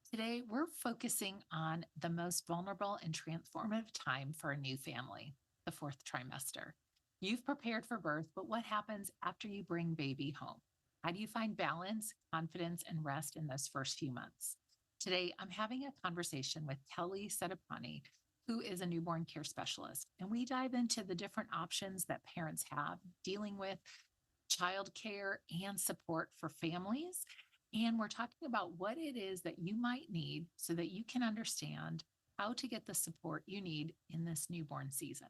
Today, we're focusing on the most vulnerable and transformative time for a new family, the fourth trimester. You've prepared for birth, but what happens after you bring baby home? How do you find balance, confidence, and rest in those first few months? Today, I'm having a conversation with Kelly Settipani, who is a newborn care specialist, and we dive into the different options that parents have dealing with childcare and support for families. And we're talking about what it is that you might need so that you can understand how to get the support you need in this newborn season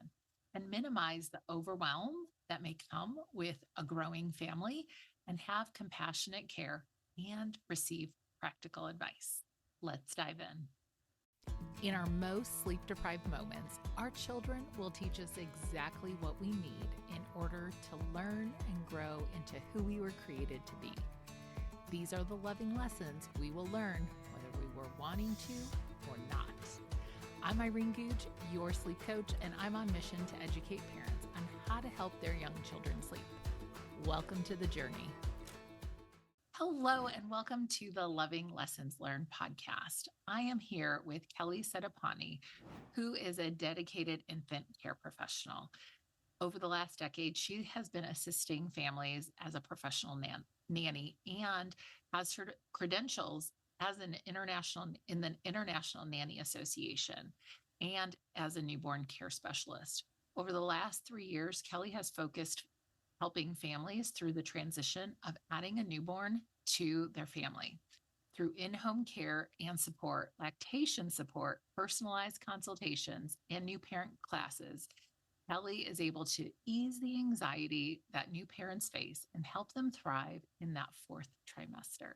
and minimize the overwhelm that may come with a growing family and have compassionate care and receive practical advice. Let's dive in. In our most sleep deprived moments, our children will teach us exactly what we need in order to learn and grow into who we were created to be. These are the loving lessons we will learn whether we were wanting to or not. I'm Irene Googe, your sleep coach, and I'm on mission to educate parents on how to help their young children sleep. Welcome to the journey. Hello, and welcome to the Loving Lessons Learned podcast. I am here with Kelly Settipani, who is a dedicated infant care professional. Over the last decade, she has been assisting families as a professional nanny and has her credentials as an in the International Nanny Association and as a newborn care specialist. Over the last 3 years, Kelly has focused helping families through the transition of adding a newborn to their family through in-home care and support, lactation support, personalized consultations, and new parent classes. Kelly is able to ease the anxiety that new parents face and help them thrive in that fourth trimester.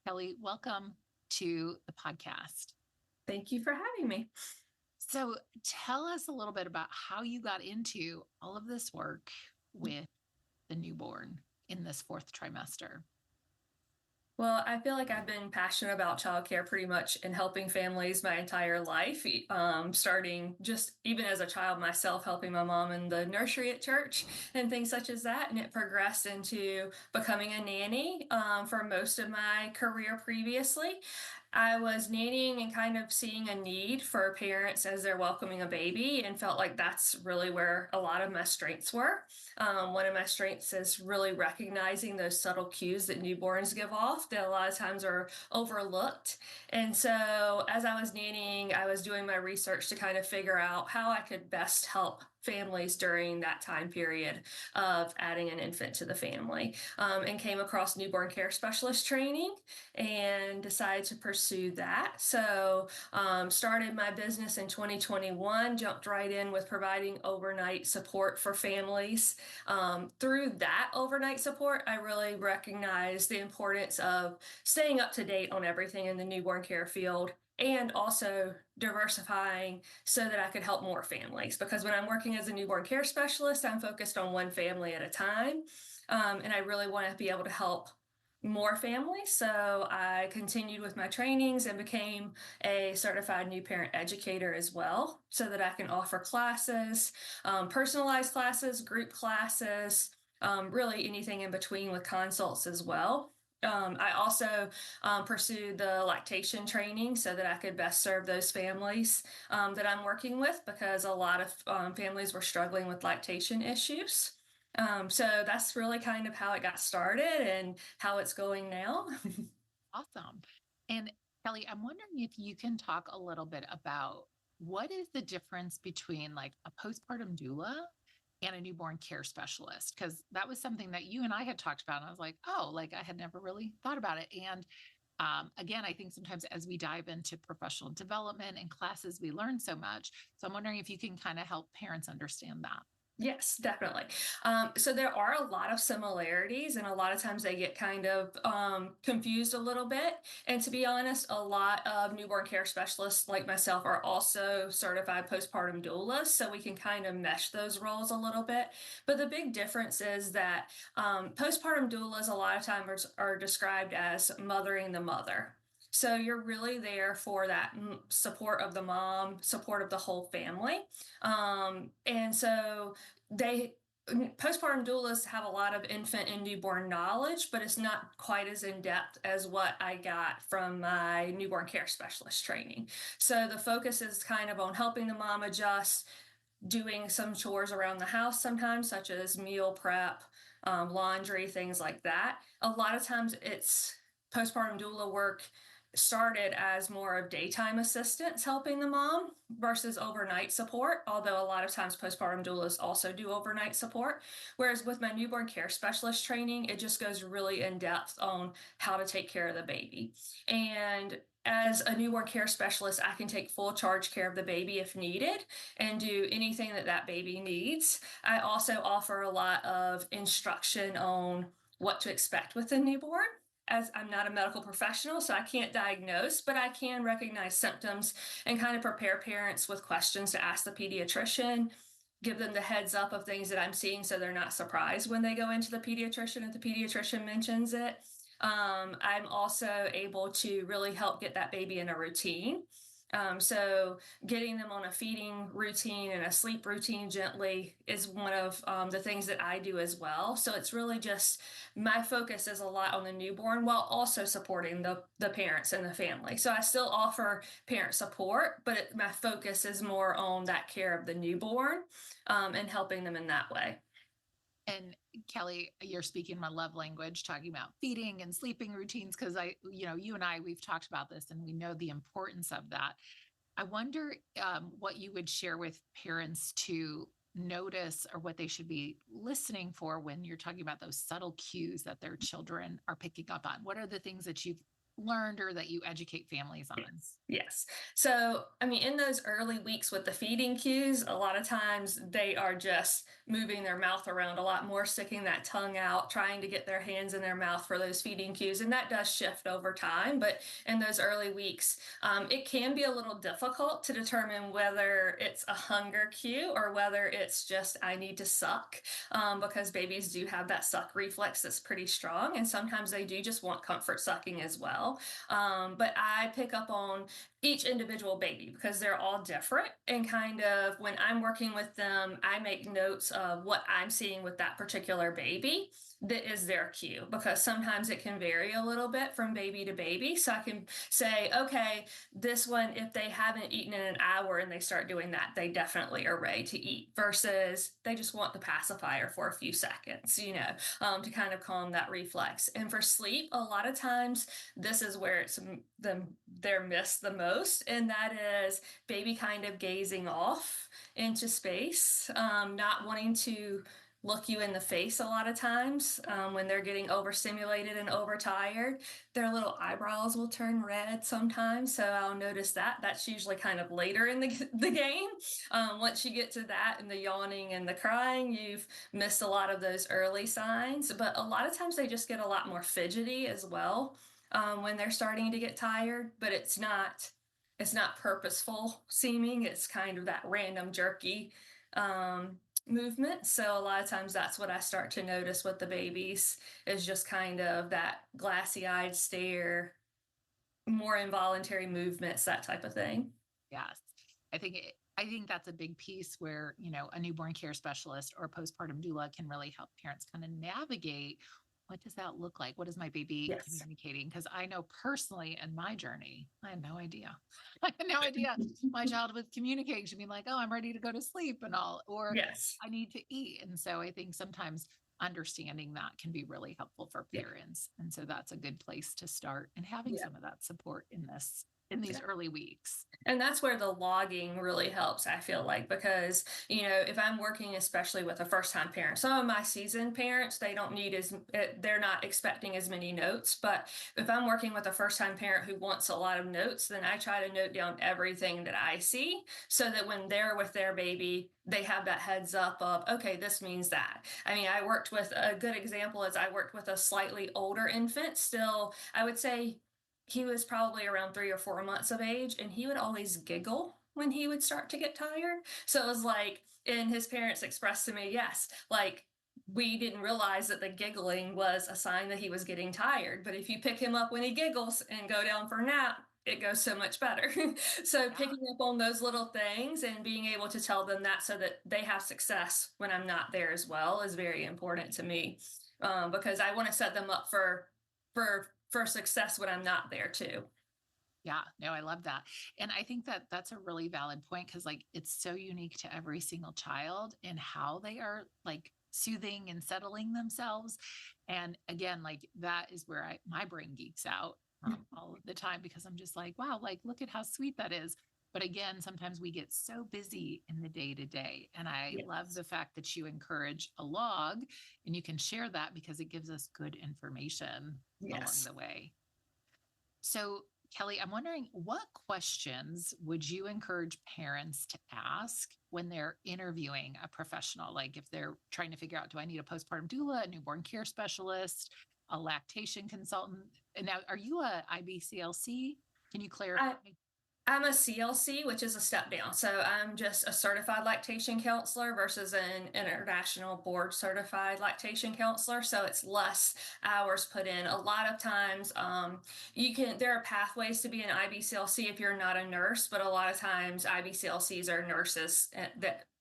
Kelly, welcome to the podcast. Thank you for having me. So tell us a little bit about how you got into all of this work with the newborn in this fourth trimester. Well, I feel like I've been passionate about childcare pretty much in helping families my entire life, starting just even as a child myself, helping my mom in the nursery at church and things such as that. And it progressed into becoming a nanny for most of my career previously. I was nannying and kind of seeing a need for parents as they're welcoming a baby and felt like that's really where a lot of my strengths were. One of my strengths is really recognizing those subtle cues that newborns give off that a lot of times are overlooked. And so as I was nannying, I was doing my research to kind of figure out how I could best help families during that time period of adding an infant to the family, and came across newborn care specialist training and decided to pursue that. So started my business in 2021, jumped right in with providing overnight support for families. Through that overnight support, I really recognized the importance of staying up to date on everything in the newborn care field and also diversifying so that I could help more families. Because when I'm working as a newborn care specialist, I'm focused on one family at a time. And I really want to be able to help more families. So I continued with my trainings and became a certified new parent educator as well, so that I can offer classes, personalized classes, group classes, really anything in between with consults as well. I also pursued the lactation training so that I could best serve those families that I'm working with, because a lot of families were struggling with lactation issues. So that's really kind of how it got started and how it's going now. Awesome. And Kelly, I'm wondering if you can talk a little bit about what is the difference between like a postpartum doula and a newborn care specialist? Because that was something that you and I had talked about. And I was like, oh, like I had never really thought about it. And again, I think sometimes as we dive into professional development and classes, we learn so much. So I'm wondering if you can kind of help parents understand that. Yes, definitely. So there are a lot of similarities, and a lot of times they get kind of confused a little bit. And to be honest, a lot of newborn care specialists like myself are also certified postpartum doulas, so we can kind of mesh those roles a little bit. But the big difference is that postpartum doulas a lot of times are described as mothering the mother. So you're really there for that support of the mom, support of the whole family. And so they postpartum doulas have a lot of infant and newborn knowledge, but it's not quite as in depth as what I got from my newborn care specialist training. So the focus is kind of on helping the mom adjust, doing some chores around the house sometimes, such as meal prep, laundry, things like that. A lot of times it's postpartum doula work started as more of daytime assistance helping the mom versus overnight support, although a lot of times postpartum doulas also do overnight support. Whereas with my newborn care specialist training, it just goes really in depth on how to take care of the baby. And as a newborn care specialist, I can take full charge care of the baby if needed and do anything that that baby needs. I also offer a lot of instruction on what to expect with a newborn, as I'm not a medical professional, so I can't diagnose, but I can recognize symptoms and kind of prepare parents with questions to ask the pediatrician, give them the heads up of things that I'm seeing so they're not surprised when they go into the pediatrician if the pediatrician mentions it. I'm also able to really help get that baby in a routine. So getting them on a feeding routine and a sleep routine gently is one of the things that I do as well. So it's really just my focus is a lot on the newborn while also supporting the parents and the family. So I still offer parent support, but my focus is more on that care of the newborn and helping them in that way. And Kelly, you're speaking my love language, talking about feeding and sleeping routines, because you and I, we've talked about this and we know the importance of that. I wonder what you would share with parents to notice or what they should be listening for when you're talking about those subtle cues that their children are picking up on. What are the things that you've learned or that you educate families on? Yes. So, I mean, in those early weeks with the feeding cues, a lot of times they are just moving their mouth around a lot more, sticking that tongue out, trying to get their hands in their mouth for those feeding cues. And that does shift over time. But in those early weeks, it can be a little difficult to determine whether it's a hunger cue or whether it's just, I need to suck, because babies do have that suck reflex that's pretty strong. And sometimes they do just want comfort sucking as well. But I pick up on each individual baby because they're all different, and kind of when I'm working with them, I make notes of what I'm seeing with that particular baby that is their cue, because sometimes it can vary a little bit from baby to baby. So I can say, okay, this one, if they haven't eaten in an hour and they start doing that, they definitely are ready to eat, versus they just want the pacifier for a few seconds, to kind of calm that reflex. And for sleep, a lot of times this is where it's they're missed the most, and that is baby kind of gazing off into space, not wanting to look you in the face a lot of times. When they're getting overstimulated and overtired, their little eyebrows will turn red sometimes. So I'll notice that. That's usually kind of later in the game. Once you get to that and the yawning and the crying, you've missed a lot of those early signs. But a lot of times they just get a lot more fidgety as well when they're starting to get tired. But it's not purposeful seeming. It's kind of that random jerky movement. So a lot of times that's what I start to notice with the babies, is just kind of that glassy eyed stare, more involuntary movements, that type of thing. Yes. I think that's a big piece where, a newborn care specialist or postpartum doula can really help parents kind of navigate, what does that look like? What is my baby Yes. communicating? Because I know personally in my journey, I had no idea. I had no idea my child was communicating to me like, oh, I'm ready to go to sleep and all, or Yes. I need to eat. And so I think sometimes understanding that can be really helpful for Yeah. parents. And so that's a good place to start, and having Yeah. some of that support in these early weeks. And that's where the logging really helps, I feel like, because, if I'm working especially with a first time parent, some of my seasoned parents, they don't need they're not expecting as many notes. But if I'm working with a first time parent who wants a lot of notes, then I try to note down everything that I see so that when they're with their baby, they have that heads up of, okay, this means that. I mean, I worked with a good example is I worked with a slightly older infant, still, I would say he was probably around 3 or 4 months of age, and he would always giggle when he would start to get tired. So it was like, and his parents expressed to me, yes, like we didn't realize that the giggling was a sign that he was getting tired. But if you pick him up when he giggles and go down for a nap, it goes so much better. So Yeah. picking up on those little things and being able to tell them that so that they have success when I'm not there as well is very important to me, because I want to set them up for success when I'm not there too. Yeah, no, I love that. And I think that that's a really valid point because, like, it's so unique to every single child and how they are like soothing and settling themselves. And again, like, that is where my brain geeks out all of the time because I'm just like, wow, like, look at how sweet that is. But again, sometimes we get so busy in the day to day. And I love Yes. the fact that you encourage a log and you can share that because it gives us good information along Yes. the way. So, Kelly, I'm wondering what questions would you encourage parents to ask when they're interviewing a professional? Like if they're trying to figure out, do I need a postpartum doula, a newborn care specialist, a lactation consultant? And now, are you a IBCLC? Can you clarify? I, I'm a CLC, which is a step down. So I'm just a certified lactation counselor versus an international board certified lactation counselor. So it's less hours put in. A lot of times, there are pathways to be an IBCLC if you're not a nurse, but a lot of times IBCLCs are nurses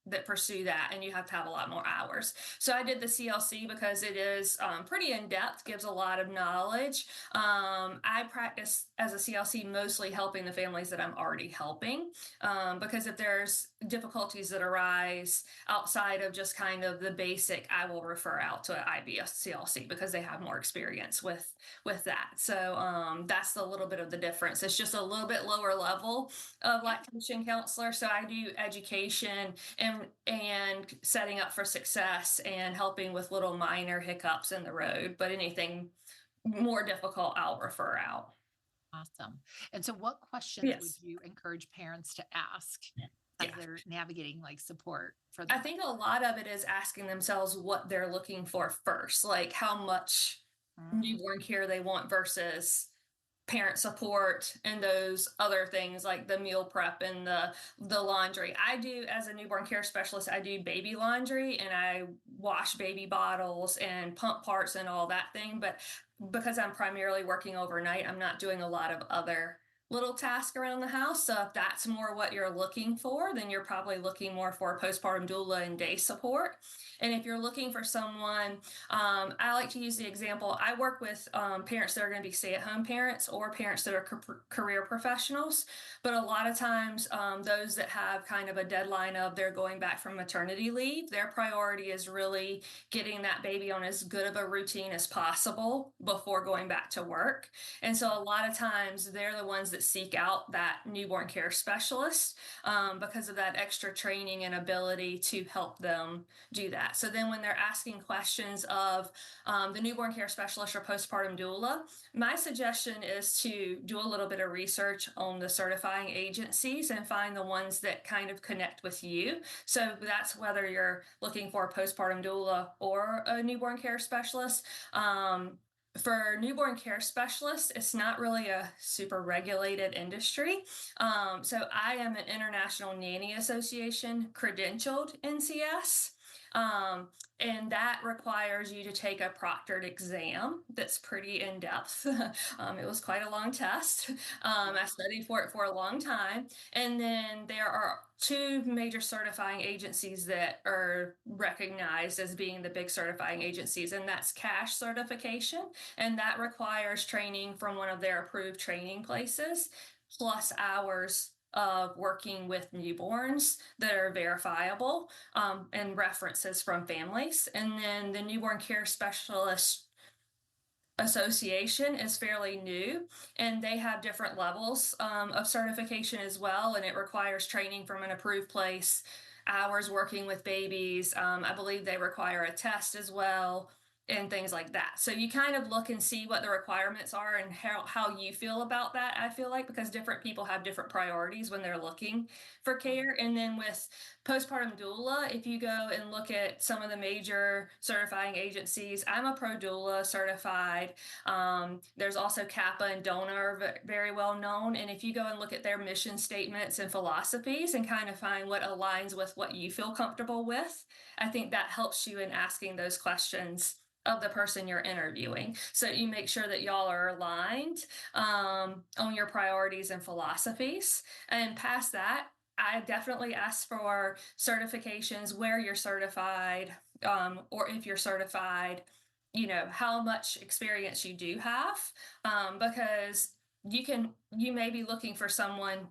that pursue that, and you have to have a lot more hours. So I did the CLC because it is pretty in depth, gives a lot of knowledge. I practice as a CLC mostly helping the families that I'm already helping, because if there's difficulties that arise outside of just kind of the basic, I will refer out to an IBS CLC because they have more experience with that. So that's a little bit of the difference. It's just a little bit lower level of Yeah. lactation counselor. So I do education and setting up for success and helping with little minor hiccups in the road, but anything more difficult, I'll refer out. Awesome. And so, what questions would Yes. you encourage parents to ask as Yeah. they're navigating like support for I them? think a lot of it is asking themselves what they're looking for first, like how much Mm, newborn care they want versus parent support and those other things like the meal prep and the laundry. I do, as a newborn care specialist, I do baby laundry and I wash baby bottles and pump parts and all that thing, but because I'm primarily working overnight, I'm not doing a lot of other little tasks around the house. So if that's more what you're looking for, then you're probably looking more for postpartum doula and day support. And if you're looking for someone, I like to use the example. I work with parents that are going to be stay-at-home parents or parents that are career professionals. But a lot of times, those that have kind of a deadline of they're going back from maternity leave, their priority is really getting that baby on as good of a routine as possible before going back to work. And so a lot of times they're the ones that seek out that newborn care specialist, because of that extra training and ability to help them do that. So then when they're asking questions of the newborn care specialist or postpartum doula, my suggestion is to do a little bit of research on the certifying agencies and find the ones that kind of connect with you. So that's whether you're looking for a postpartum doula or a newborn care specialist. For newborn care specialists, it's not really a super regulated industry. So I am an International Nanny Association credentialed NCS. Um, and that requires you to take a proctored exam that's pretty in depth. It was quite a long test. I studied for it for a long time. And then there are two major certifying agencies that are recognized as being the big certifying agencies, and that's CASH certification, and that requires training from one of their approved training places, plus hours of working with newborns that are verifiable, and references from families. And then the Newborn Care Specialist Association is fairly new, and they have different levels of certification as well, and it requires training from an approved place, hours working with babies. I believe they require a test as well, and things like that. So you kind of look and see what the requirements are and how you feel about that, I feel like, because different people have different priorities when they're looking for care. And then with postpartum doula, if you go and look at some of the major certifying agencies, I'm a pro doula certified. There's also Kappa and DONA are very well known. And if you go and look at their mission statements and philosophies and kind of find what aligns with what you feel comfortable with, I think that helps you in asking those questions of the person you're interviewing. So you make sure that y'all are aligned on your priorities and philosophies. And past that, I definitely ask for certifications where you're certified, or if you're certified, how much experience you do have, because you may be looking for someone.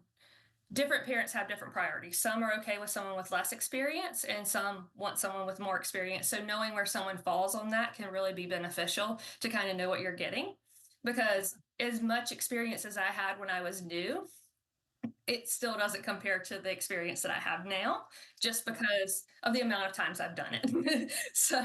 Different parents have different priorities. Some are okay with someone with less experience, and some want someone with more experience. So knowing where someone falls on that can really be beneficial to kind of know what you're getting. Because as much experience as I had when I was new, it still doesn't compare to the experience that I have now, just because of the amount of times I've done it. So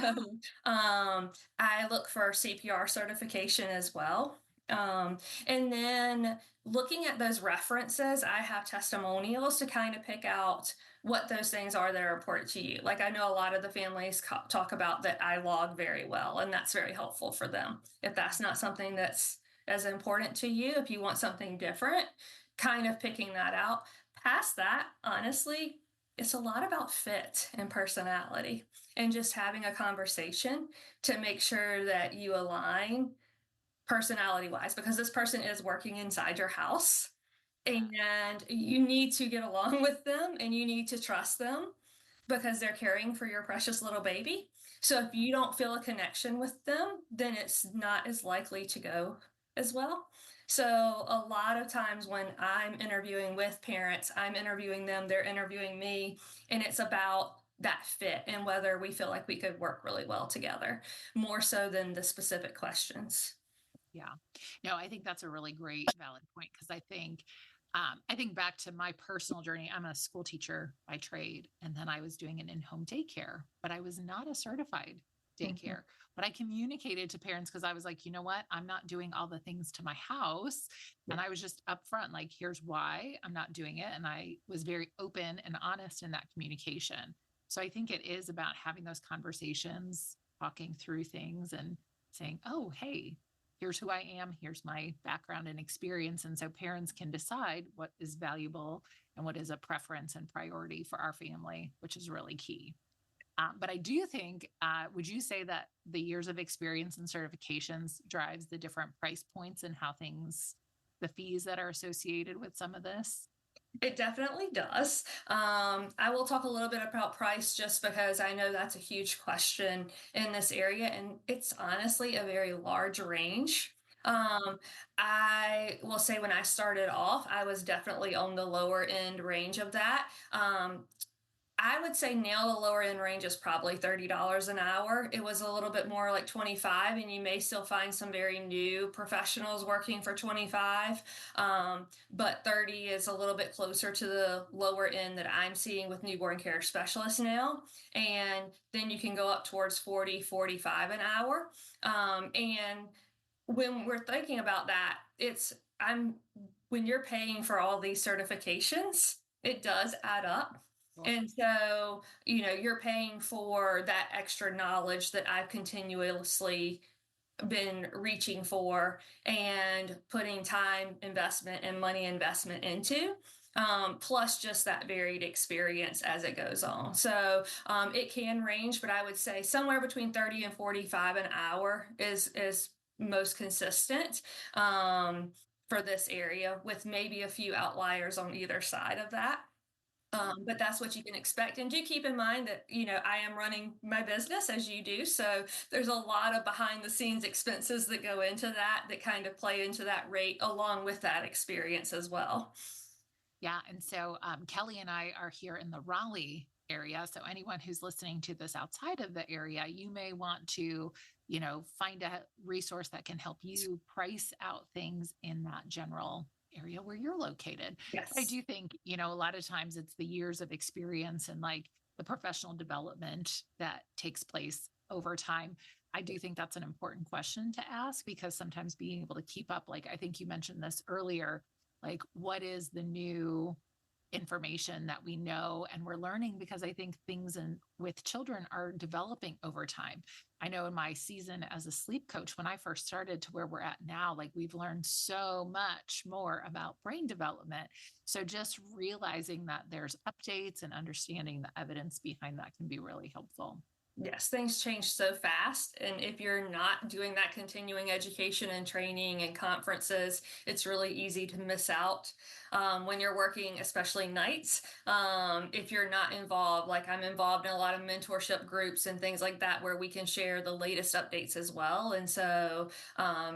I look for CPR certification as well. And then looking at those references, I have testimonials to kind of pick out what those things are that are important to you. Like I know a lot of the families talk about that I log very well, and that's very helpful for them. If that's not something that's as important to you, if you want something different, kind of picking that out. Past that, honestly, it's a lot about fit and personality and just having a conversation to make sure that you align personality wise, because this person is working inside your house and you need to get along with them and you need to trust them because they're caring for your precious little baby. So if you don't feel a connection with them, then it's not as likely to go as well. So a lot of times when I'm interviewing with parents, I'm interviewing them, they're interviewing me, and it's about that fit and whether we feel like we could work really well together, more so than the specific questions. Yeah. No, I think that's a really great valid point because I think back to my personal journey. I'm a school teacher by trade, and then I was doing an in-home daycare, but I was not a certified Mhm. daycare. But I communicated to parents because I was like, you know what? I'm not doing all the things to my house. And I was just upfront, like, here's why I'm not doing it. And I was very open and honest in that communication. So I think it is about having those conversations, talking through things and saying, oh, hey, here's who I am, here's my background and experience. And so parents can decide what is valuable and what is a preference and priority for our family, which is really key. But I do think, would you say that the years of experience and certifications drives the different price points and how things, the fees that are associated with some of this? It definitely does. I will talk a little bit about price just because I know that's a huge question in this area, and it's honestly a very large range. I will say when I started off, I was definitely on the lower end range of that. I would say now the lower end range is probably $30 an hour. It was a little bit more like 25, and you may still find some very new professionals working for 25. But 30 is a little bit closer to the lower end that I'm seeing with newborn care specialists now. And then you can go up towards 40, 45 an hour. And when we're thinking about that, I'm when you're paying for all these certifications, it does add up. Well, And so, you're paying for that extra knowledge that I've continuously been reaching for and putting time investment and money investment into. Plus just that varied experience as it goes on. So it can range, but I would say somewhere between 30 and 45 an hour is most consistent for this area, with maybe a few outliers on either side of that. But that's what you can expect. And do keep in mind that, I am running my business as you do. So there's a lot of behind the scenes expenses that go into that kind of play into that rate along with that experience as well. yeah. And so Kelly and I are here in the Raleigh area. So anyone who's listening to this outside of the area, you may want to, find a resource that can help you price out things in that general area where you're located. But I Yes. do think, a lot of times it's the years of experience and like the professional development that takes place over time. I do think that's an important question to ask because sometimes being able to keep up, like I think you mentioned this earlier, like what is the new information that we know and we're learning, because I think things with children are developing over time. I know in my season as a sleep coach, when I first started to where we're at now, like we've learned so much more about brain development. So just realizing that there's updates and understanding the evidence behind that can be really helpful. Yes, things change so fast. And if you're not doing that continuing education and training and conferences, it's really easy to miss out when you're working, especially nights. If you're not involved, like I'm involved in a lot of mentorship groups and things like that, where we can share the latest updates as well. And so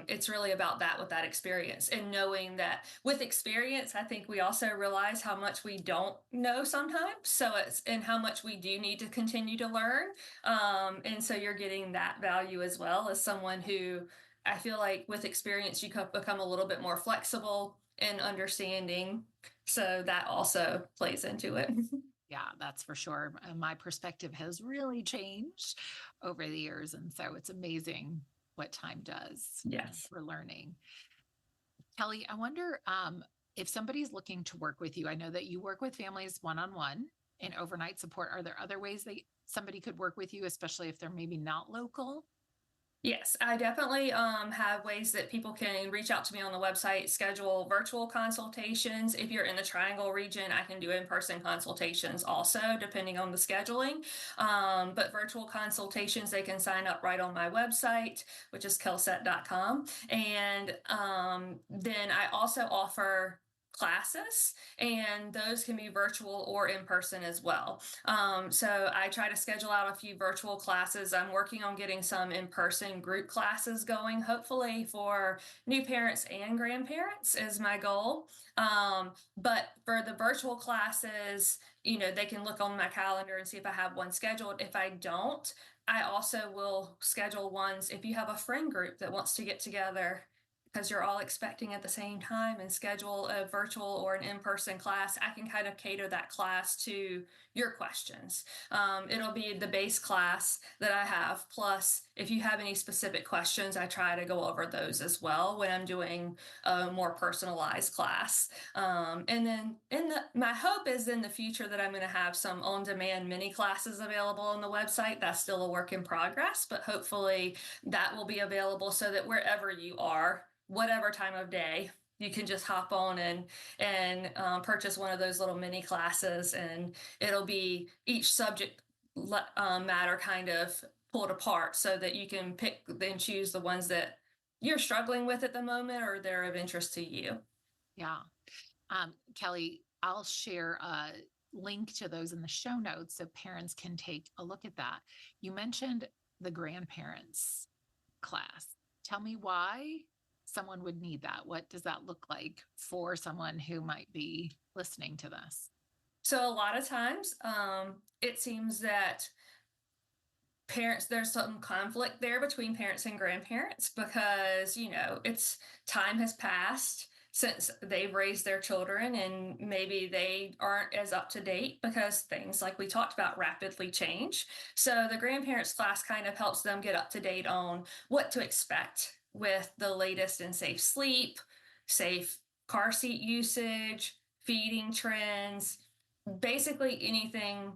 it's really about that with that experience and knowing that with experience, I think we also realize how much we don't know sometimes. So it's and how much we do need to continue to learn. And so you're getting that value as well as someone who I feel like with experience, you become a little bit more flexible and understanding. So that also plays into it. Yeah, that's for sure. My perspective has really changed over the years. And so it's amazing what time does Yes. for learning. Kelly, I wonder if somebody's looking to work with you. I know that you work with families one on one in overnight support. Are there other ways that somebody could work with you, especially if they're maybe not local? Yes, I definitely have ways that people can reach out to me on the website, schedule virtual consultations. If you're in the Triangle region, I can do in-person consultations also, depending on the scheduling. But virtual consultations, they can sign up right on my website, which is kelset.com. And then I also offer classes, and those can be virtual or in person as well. So I try to schedule out a few virtual classes. I'm working on getting some in-person group classes going, hopefully for new parents and grandparents is my goal. But for the virtual classes, they can look on my calendar and see if I have one scheduled. If I don't, I also will schedule ones if you have a friend group that wants to get together because you're all expecting at the same time and schedule a virtual or an in-person class. I can kind of cater that class to your questions. It'll be the base class that I have. Plus, if you have any specific questions, I try to go over those as well when I'm doing a more personalized class. And then my hope is in the future that I'm going to have some on-demand mini classes available on the website. That's still a work in progress, but hopefully that will be available so that wherever you are, whatever time of day, you can just hop on and purchase one of those little mini classes, and it'll be each subject matter kind of pulled apart so that you can pick and choose the ones that you're struggling with at the moment or they're of interest to you. Yeah. Kelly, I'll share a link to those in the show notes so parents can take a look at that. You mentioned the grandparents class. Tell me why someone would need that. What does that look like for someone who might be listening to this? So a lot of times, it seems that there's some conflict there between parents and grandparents because it's time has passed since they've raised their children, and maybe they aren't as up to date because things like we talked about rapidly change. So the grandparents class kind of helps them get up to date on what to expect with the latest in safe sleep, safe car seat usage, feeding trends, basically anything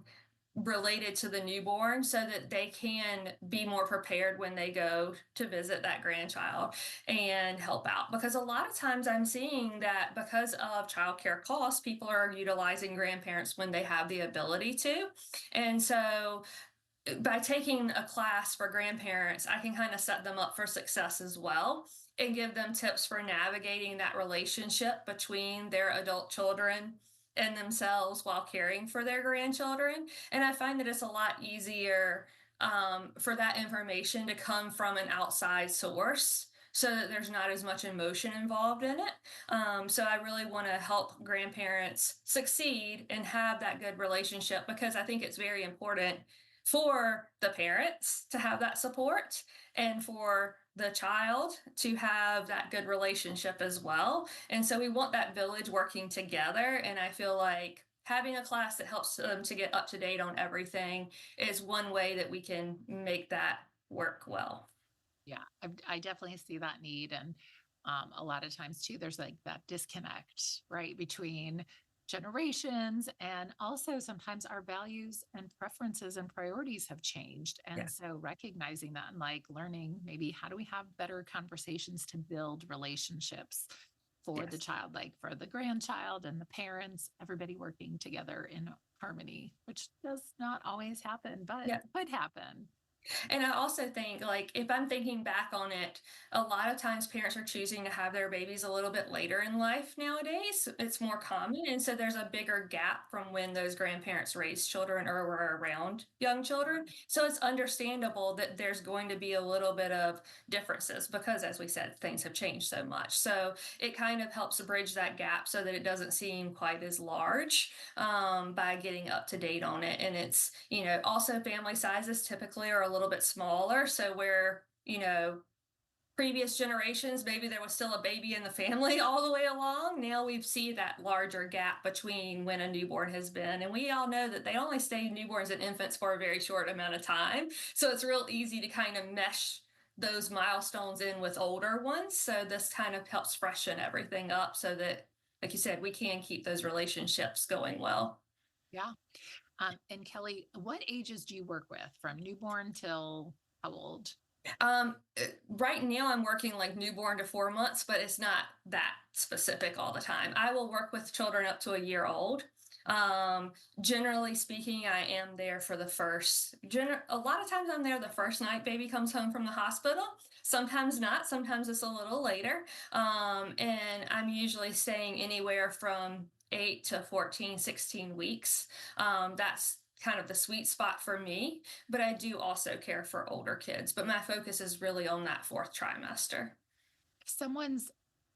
related to the newborn so that they can be more prepared when they go to visit that grandchild and help out. Because a lot of times I'm seeing that because of childcare costs, people are utilizing grandparents when they have the ability to. And so by taking a class for grandparents, I can kind of set them up for success as well and give them tips for navigating that relationship between their adult children and themselves while caring for their grandchildren. And I find that it's a lot easier for that information to come from an outside source so that there's not as much emotion involved in it. So I really want to help grandparents succeed and have that good relationship because I think it's very important for the parents to have that support and for the child to have that good relationship as well. And so we want that village working together. And I feel like having a class that helps them to get up to date on everything is one way that we can make that work well. Yeah, I definitely see that need. And a lot of times, too, there's like that disconnect, right, between generations. And also sometimes our values and preferences and priorities have changed. And Yes. so recognizing that and like learning maybe how do we have better conversations to build relationships for the Yes. child, like for the grandchild and the parents, everybody working together in harmony, which does not always happen, but Yeah. could happen. And I also think, like, if I'm thinking back on it, a lot of times parents are choosing to have their babies a little bit later in life nowadays. It's more common. And so there's a bigger gap from when those grandparents raised children or were around young children. So it's understandable that there's going to be a little bit of differences because, as we said, things have changed so much. So it kind of helps bridge that gap so that it doesn't seem quite as large by getting up to date on it. And it's, also family sizes typically are a little bit smaller. So where, previous generations, maybe there was still a baby in the family all the way along. Now we see that larger gap between when a newborn has been. And we all know that they only stay newborns and infants for a very short amount of time. So it's real easy to kind of mesh those milestones in with older ones. So this kind of helps freshen everything up so that, like you said, we can keep those relationships going well. Yeah. And Kelly, what ages do you work with from newborn till how old? Right now I'm working like newborn to 4 months, but it's not that specific all the time. I will work with children up to a year old. Generally speaking, I am there for the a lot of times I'm there the first night baby comes home from the hospital. Sometimes not, sometimes it's a little later. And I'm usually staying anywhere from 8 to 14, 16 weeks. That's kind of the sweet spot for me, but I do also care for older kids. But my focus is really on that fourth trimester. If someone's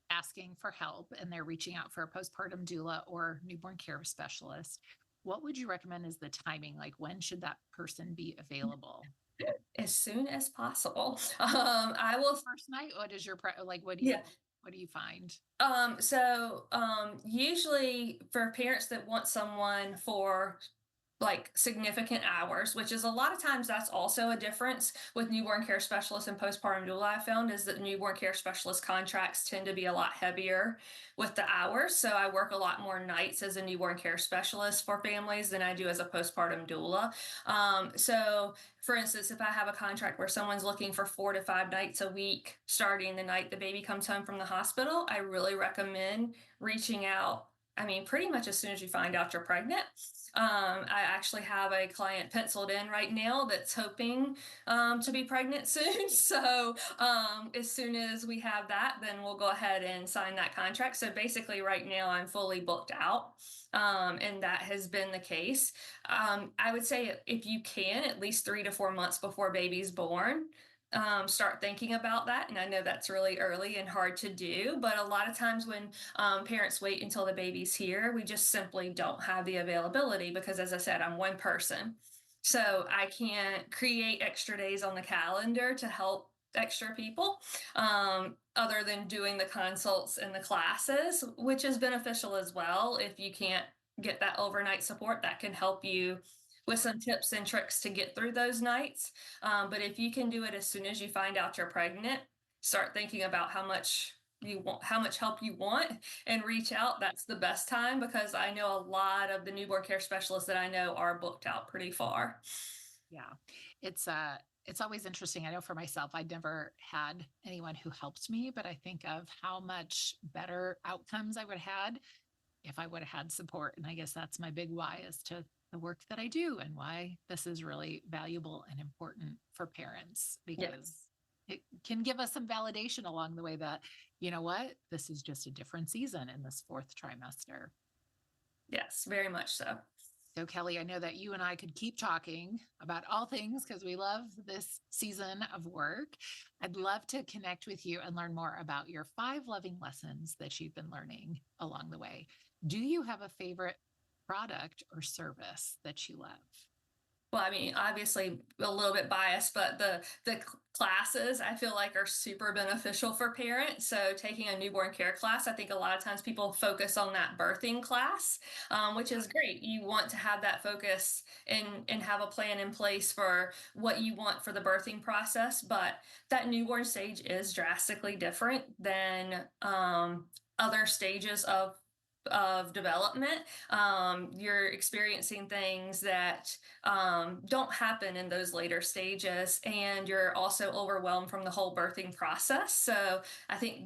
asking for help and they're reaching out for a postpartum doula or newborn care specialist, what would you recommend is the timing? Like, when should that person be available? As soon as possible. I will, First night? What is your like? yeah. What do you find? Usually for parents that want someone for like significant hours, which is a lot of times that's also a difference with newborn care specialists and postpartum doula. I found is that newborn care specialist contracts tend to be a lot heavier with the hours. So I work a lot more nights as a newborn care specialist for families than I do as a postpartum doula. So for instance, if I have a contract where someone's looking for 4 to 5 nights a week, starting the night the baby comes home from the hospital, I really recommend reaching out. I mean, pretty much as soon as you find out you're pregnant. I actually have a client penciled in right now that's hoping to be pregnant soon. So as soon as we have that, then we'll go ahead and sign that contract. So basically, right now I'm fully booked out. And that has been the case. I would say if you can, at least 3 to 4 months before baby's born, start thinking about that. And I know that's really early and hard to do, but a lot of times when parents wait until the baby's here, we just simply don't have the availability because, as I said, I'm one person. So I can't create extra days on the calendar to help extra people other than doing the consults and the classes, which is beneficial as well. If you can't get that overnight support, that can help you with some tips and tricks to get through those nights. But if you can do it as soon as you find out you're pregnant, start thinking about how much you want, how much help you want, and reach out. That's the best time because I know a lot of the newborn care specialists that I know are booked out pretty far. Yeah. It's always interesting. I know for myself, I'd never had anyone who helped me, but I think of how much better outcomes I would have had if I would have had support. And I guess that's my big why as to the work that I do and why this is really valuable and important for parents because Yes. it can give us some validation along the way that, you know what, this is just a different season in this fourth trimester. Yes, very much so. So, Kelly, I know that you and I could keep talking about all things because we love this season of work. I'd love to connect with you and learn more about your 5 loving lessons that you've been learning along the way. Do you have a favorite product or service that you love? Well, I mean, obviously a little bit biased, but the classes I feel like are super beneficial for parents. So taking a newborn care class, I think a lot of times people focus on that birthing class, which is great. You want to have that focus and have a plan in place for what you want for the birthing process, but that newborn stage is drastically different than other stages of development. You're experiencing things that don't happen in those later stages, and you're also overwhelmed from the whole birthing process. So I think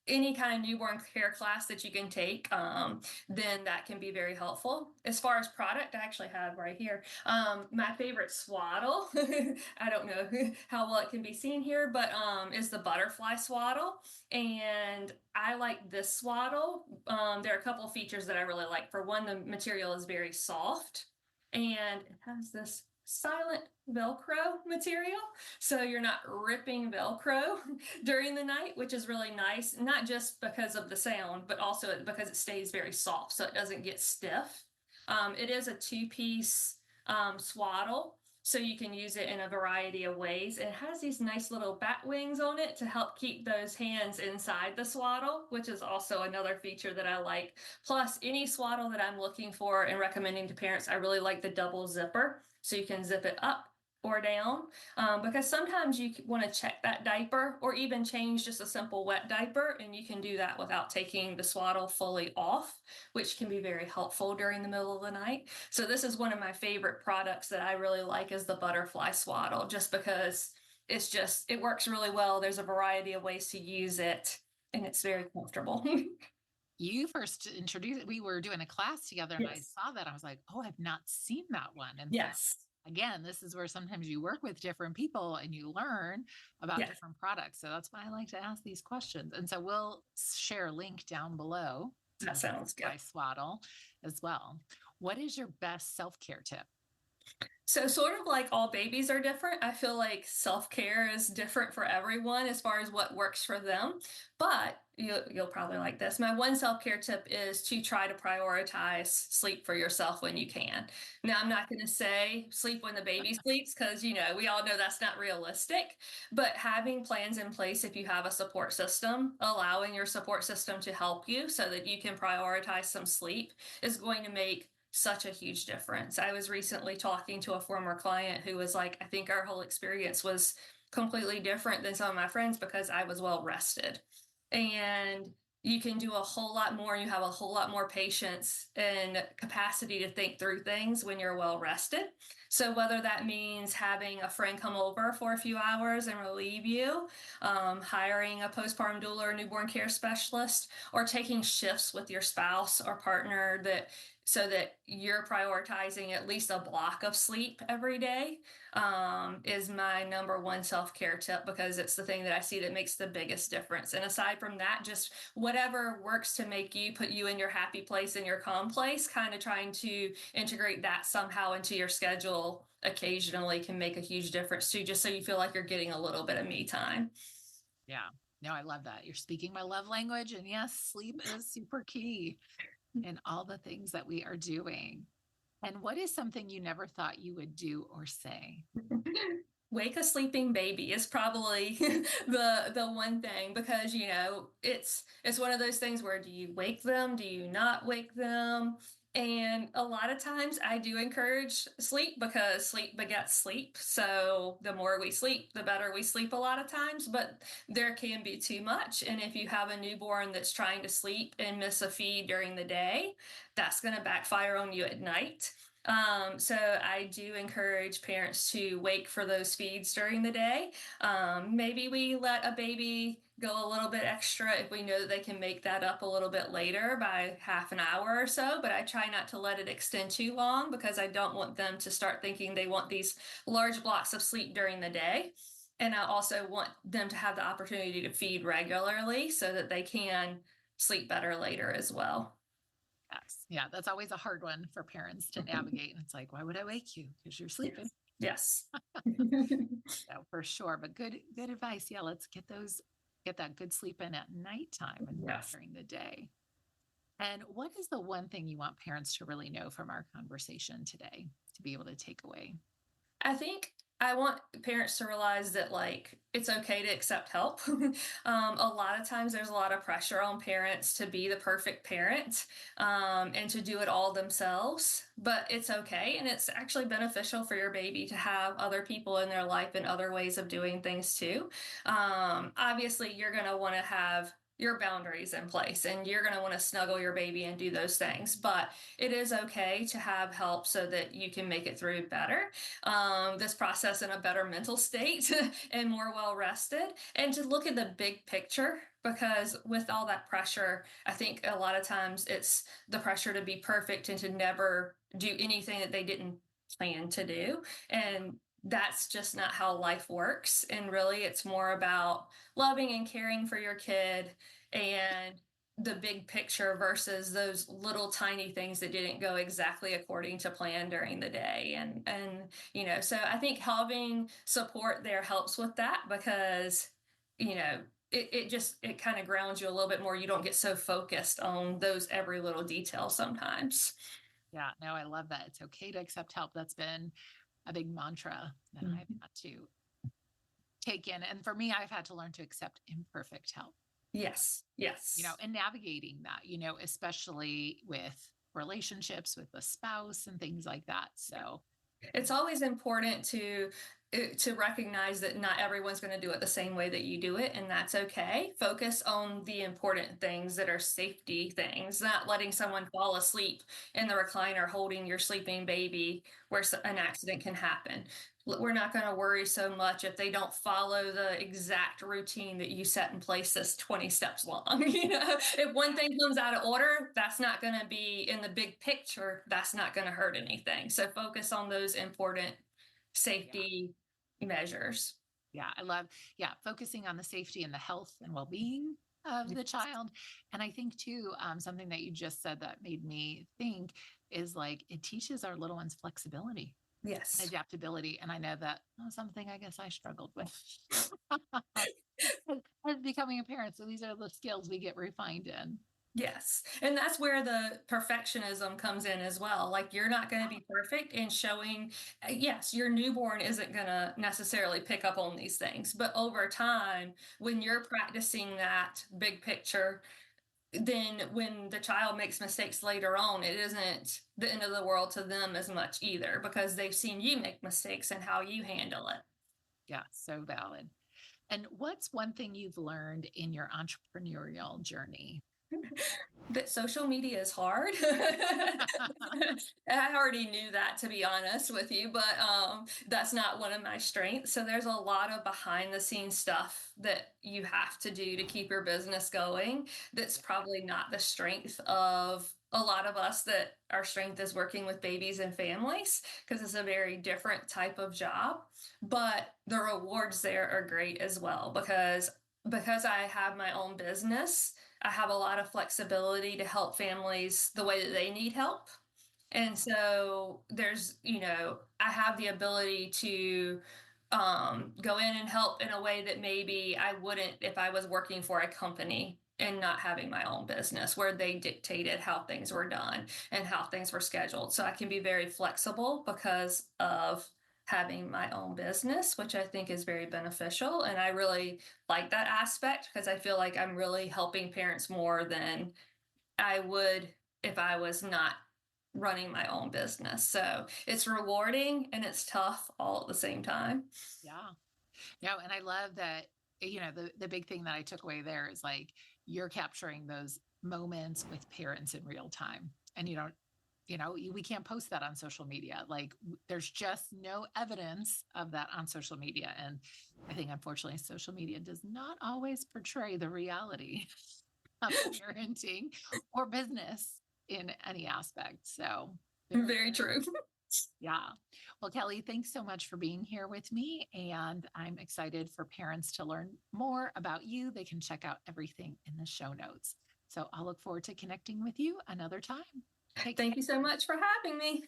any kind of newborn care class that you can take, then that can be very helpful. As far as product, I actually have right here my favorite swaddle. I don't know how well it can be seen here, but is the butterfly swaddle. And I like this swaddle. There are a couple of features that I really like. For one, the material is very soft and it has this silent Velcro material. So you're not ripping Velcro during the night, which is really nice, not just because of the sound, but also because it stays very soft so it doesn't get stiff. It is a two-piece swaddle, so you can use it in a variety of ways. It has these nice little bat wings on it to help keep those hands inside the swaddle, which is also another feature that I like. Plus, any swaddle that I'm looking for and recommending to parents, I really like the double zipper, so you can zip it up or down, because sometimes you want to check that diaper or even change just a simple wet diaper, and you can do that without taking the swaddle fully off, which can be very helpful during the middle of the night. So this is one of my favorite products that I really like, is the butterfly swaddle, just because it works really well. There's a variety of ways to use it, and it's very comfortable. You first introduced it. We were doing a class together and I Yes. saw that. I was like, oh, I've not seen that one. And so Yes. again, this is where sometimes you work with different people and you learn about Yes. different products. So that's why I like to ask these questions. And so we'll share a link down below to That the sounds good. butterfly swaddle as well. What is your best self-care tip? So, sort of like all babies are different, I feel like self care is different for everyone as far as what works for them. But you'll probably like this. My one self care tip is to try to prioritize sleep for yourself when you can. Now, I'm not going to say sleep when the baby sleeps, because, we all know that's not realistic. But having plans in place, if you have a support system, allowing your support system to help you so that you can prioritize some sleep, is going to make such a huge difference. I was recently talking to a former client who was like, I think our whole experience was completely different than some of my friends because I was well rested. And you can do a whole lot more. You have a whole lot more patience and capacity to think through things when you're well rested. So, whether that means having a friend come over for a few hours and relieve you, hiring a postpartum doula or newborn care specialist, or taking shifts with your spouse or partner so that you're prioritizing at least a block of sleep every day, is my number one self-care tip, because it's the thing that I see that makes the biggest difference. And aside from that, just whatever works to make you put you in your happy place and your calm place, kind of trying to integrate that somehow into your schedule occasionally can make a huge difference too, just so you feel like you're getting a little bit of me time. Yeah. No, I love that. You're speaking my love language. And yes, sleep is super key in all the things that we are doing. And what is something you never thought you would do or say? Wake a sleeping baby is probably the one thing, because it's one of those things where, do you wake them, do you not wake them? And a lot of times I do encourage sleep, because sleep begets sleep. So the more we sleep, the better we sleep a lot of times, but there can be too much. And if you have a newborn that's trying to sleep and miss a feed during the day, that's going to backfire on you at night. So I do encourage parents to wake for those feeds during the day. Maybe we let a baby go a little bit extra if we know that they can make that up a little bit later by half an hour or so, but I try not to let it extend too long, because I don't want them to start thinking they want these large blocks of sleep during the day. And I also want them to have the opportunity to feed regularly so that they can sleep better later as well. Yes. Yeah. That's always a hard one for parents to navigate. And it's like, why would I wake you? Because you're sleeping. Yes. So for sure. But good advice. Yeah. Let's get that good sleep in at nighttime and not Yes. during the day. And what is the one thing you want parents to really know from our conversation today to be able to take away? I think I want parents to realize that, like, it's okay to accept help. A lot of times there's a lot of pressure on parents to be the perfect parent, and to do it all themselves, but it's okay. And it's actually beneficial for your baby to have other people in their life and other ways of doing things too. Obviously, you're going to want to have your boundaries in place, and you're going to want to snuggle your baby and do those things. But it is okay to have help so that you can make it through better, this process in a better mental state and more well rested, and to look at the big picture. Because with all that pressure, I think a lot of times it's the pressure to be perfect and to never do anything that they didn't plan to do. And that's just not how life works. And really, it's more about loving and caring for your kid and the big picture versus those little tiny things that didn't go exactly according to plan during the day. So I think having support there helps with that, because it kind of grounds you a little bit more. You don't get so focused on those every little detail sometimes. Yeah, no, I love that. It's okay to accept help. That's been a big mantra that I've had to take in. And for me, I've had to learn to accept imperfect help. Yes, yes. And navigating that, especially with relationships with a spouse and things like that. So it's always important to recognize that not everyone's going to do it the same way that you do it, and that's okay. Focus on the important things that are safety things, not letting someone fall asleep in the recliner holding your sleeping baby where an accident can happen. We're not going to worry so much if they don't follow the exact routine that you set in place that's 20 steps long. If one thing comes out of order, that's not going to be in the big picture. That's not going to hurt anything. So focus on those important safety measures. Yeah, I love, focusing on the safety and the health and well-being of the child. And I think too, something that you just said that made me think is like, it teaches our little ones flexibility. Yes. And adaptability. And I know that was something I guess I struggled with as becoming a parent. So these are the skills we get refined in. Yes. And that's where the perfectionism comes in as well. Like, you're not going to be perfect in showing, yes, your newborn isn't going to necessarily pick up on these things. But over time, when you're practicing that big picture, then when the child makes mistakes later on, it isn't the end of the world to them as much either, because they've seen you make mistakes and how you handle it. Yeah, so valid. And what's one thing you've learned in your entrepreneurial journey? That social media is hard. I already knew that, to be honest with you, but that's not one of my strengths. So there's a lot of behind the scenes stuff that you have to do to keep your business going. That's probably not the strength of a lot of us, that our strength is working with babies and families, because it's a very different type of job. But the rewards there are great as well, because I have my own business, I have a lot of flexibility to help families the way that they need help. And so I have the ability to go in and help in a way that maybe I wouldn't if I was working for a company and not having my own business, where they dictated how things were done and how things were scheduled. So I can be very flexible because of having my own business, which I think is very beneficial. And I really like that aspect, because I feel like I'm really helping parents more than I would if I was not running my own business. So it's rewarding and it's tough all at the same time. Yeah. No, and I love that, the big thing that I took away there is like, you're capturing those moments with parents in real time. And we can't post that on social media. Like, there's just no evidence of that on social media. And I think, unfortunately, social media does not always portray the reality of parenting or business in any aspect. So very true. Yeah. Well, Kelly, thanks so much for being here with me. And I'm excited for parents to learn more about you. They can check out everything in the show notes. So I'll look forward to connecting with you another time. Thank you so much for having me.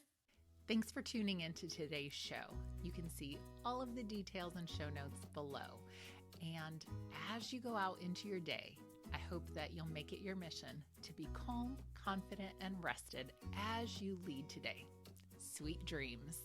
Thanks for tuning into today's show. You can see all of the details and show notes below. And as you go out into your day, I hope that you'll make it your mission to be calm, confident, and rested as you lead today. Sweet dreams.